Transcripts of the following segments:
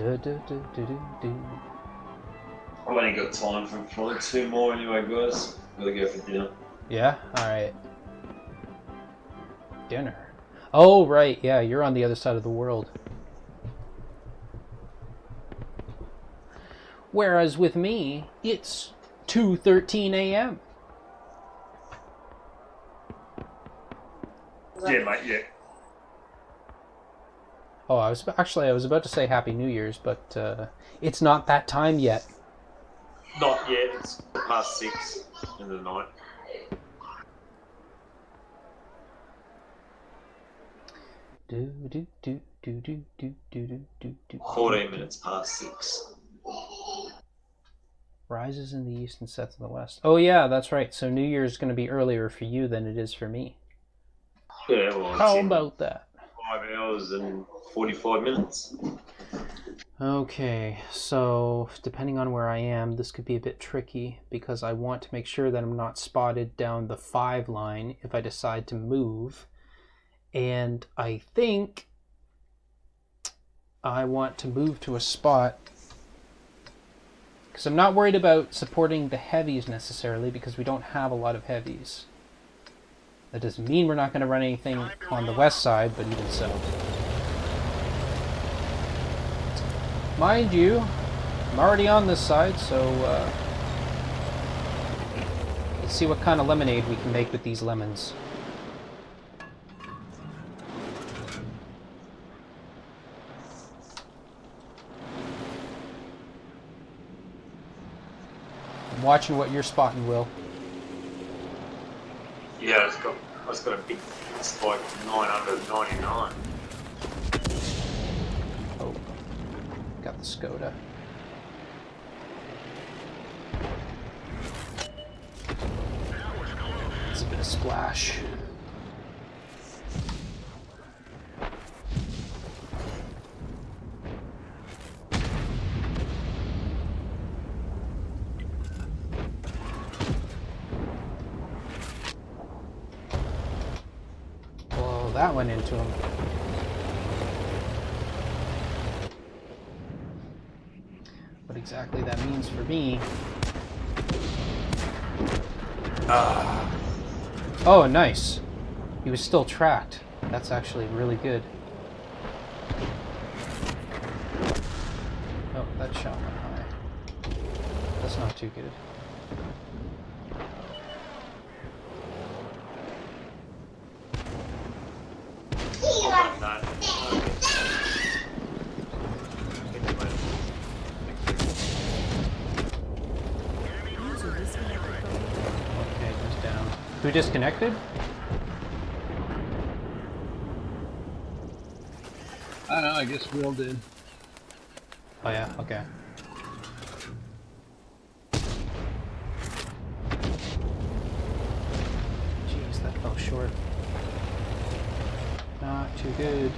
I've only got time for probably 2 more anyway, guys. Gotta go for dinner. Yeah? Alright. Dinner. Oh, right. Yeah, you're on the other side of the world. Whereas with me, it's 2:13 a.m. Yeah, mate, yeah. Oh, I was about to say Happy New Year's, but it's not that time yet. Not yet. It's past 6 in the night. Do do do do do do do do do. 14 minutes past 6. Rises in the east and sets in the west. Oh yeah, that's right. So New Year's is going to be earlier for you than it is for me. Yeah, well, How about that? 5 hours and 45 minutes. Okay, so depending on where I am, this could be a bit tricky because I want to make sure that I'm not spotted down the 5 line if I decide to move. And I think I want to move to a spot because I'm not worried about supporting the heavies necessarily because we don't have a lot of heavies. That doesn't mean we're not going to run anything on the west side, but even so. Mind you, I'm already on this side, so let's see what kind of lemonade we can make with these lemons. I'm watching what you're spotting, Will. Yeah, it's got a big spike, 999. Oh, got the Skoda. It's a bit of splash. Whoa, that went into him. What exactly that means for me. Oh, nice. He was still tracked. That's actually really good. Oh, that shot went high. That's not too good. Okay, he's down. Who disconnected? I don't know, I guess Will did. Oh yeah, okay. Jeez, that fell short. Not too good.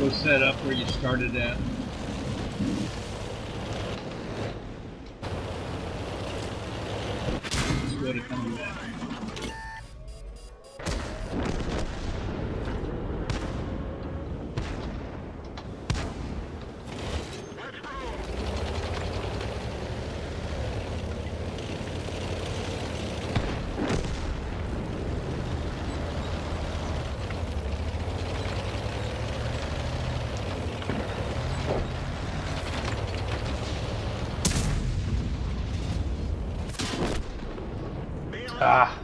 Go set up where you started at. Let's go to coming back. Ah.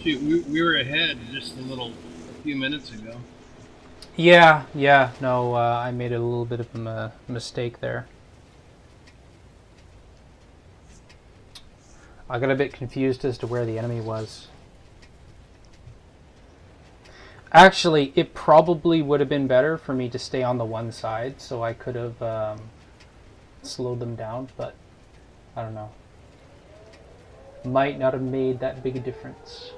Shoot, we were ahead just a few minutes ago. Yeah, no, I made a little bit of a mistake there. I got a bit confused as to where the enemy was. Actually, it probably would have been better for me to stay on the one side, so I could have slowed them down, but I don't know. Might not have made that big a difference.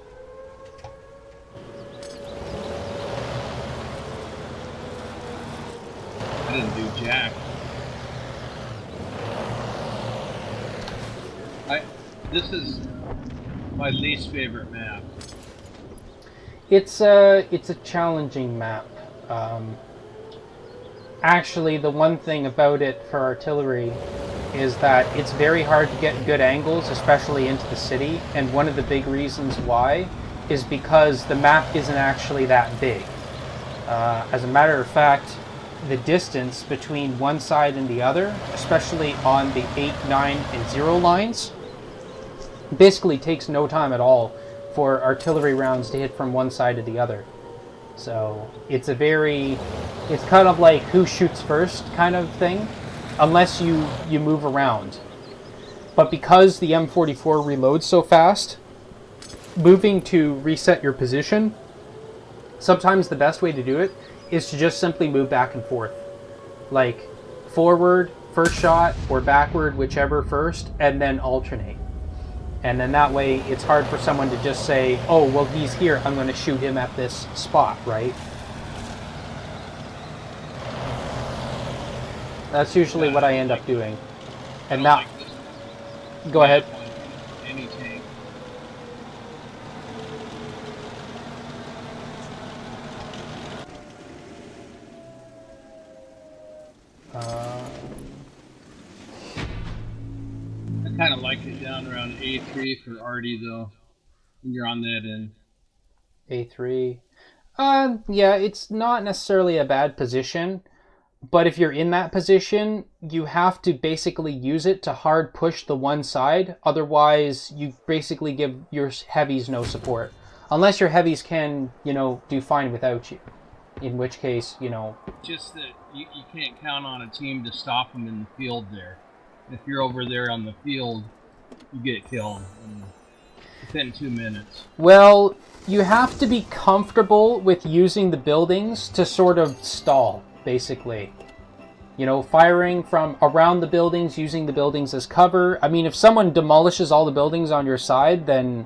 I didn't do jack. This is my least favorite map. It's a challenging map. Actually, the one thing about it for artillery is that it's very hard to get good angles, especially into the city, and one of the big reasons why is because the map isn't actually that big. As a matter of fact, the distance between one side and the other, especially on the 8, 9, and 0 lines, basically takes no time at all for artillery rounds to hit from one side to the other. So it's kind of like who shoots first kind of thing, unless you move around. But because the M44 reloads so fast, moving to reset your position, sometimes the best way to do it is to just simply move back and forth. Like forward, first shot, or backward, whichever first, and then alternate. And then that way it's hard for someone to just say, oh, well, he's here, I'm going to shoot him at this spot, right? That's usually what I end up doing. And now, Like this. go ahead. Any tank. I kind of like it down around A3 for Artie though, when you're on that end. A3. Yeah, it's not necessarily a bad position, but if you're in that position, you have to basically use it to hard push the one side. Otherwise, you basically give your heavies no support. Unless your heavies can, do fine without you. In which case, Just that you can't count on a team to stop them in the field there. If you're over there on the field, you get killed within 2 minutes. Well, you have to be comfortable with using the buildings to sort of stall, basically. Firing from around the buildings, using the buildings as cover. I mean, if someone demolishes all the buildings on your side, then,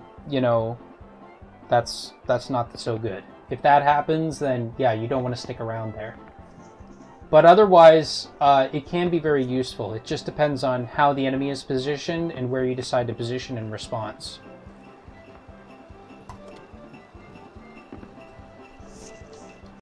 that's not so good. If that happens, then, yeah, you don't want to stick around there. But otherwise, it can be very useful. It just depends on how the enemy is positioned and where you decide to position in response.